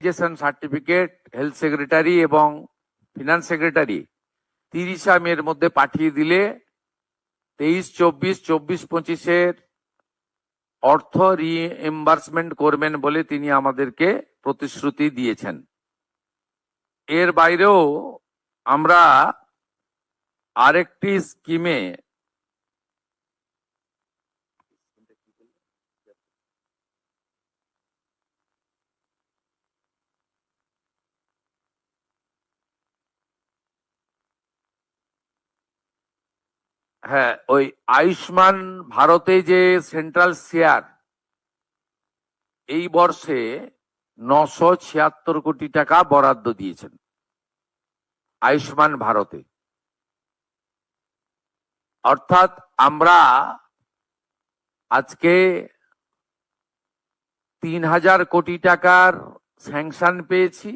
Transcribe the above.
Certificate health secretary এবং finance secretary 30 মের মধ্যে পাঠিয়ে দিলে 23-24, 24-25 অর্থ রিএম্বার্সমেন্ট করবেন বলে তিনি আমাদেরকে প্রতিশ্রুতি দিয়েছেন। এর বাইরেও আমরা আরেকটি স্কিমে ওই আয়ুষ্মান ভারতে যে সেন্ট্রাল শেয়ার এই বর্ষে 976 কোটি টাকা বরাদ্দ দিয়েছেন আয়ুষ্মান ভারতে। অর্থাৎ আমরা আজকে 3000 কোটি টাকার স্যাংশন পেয়েছি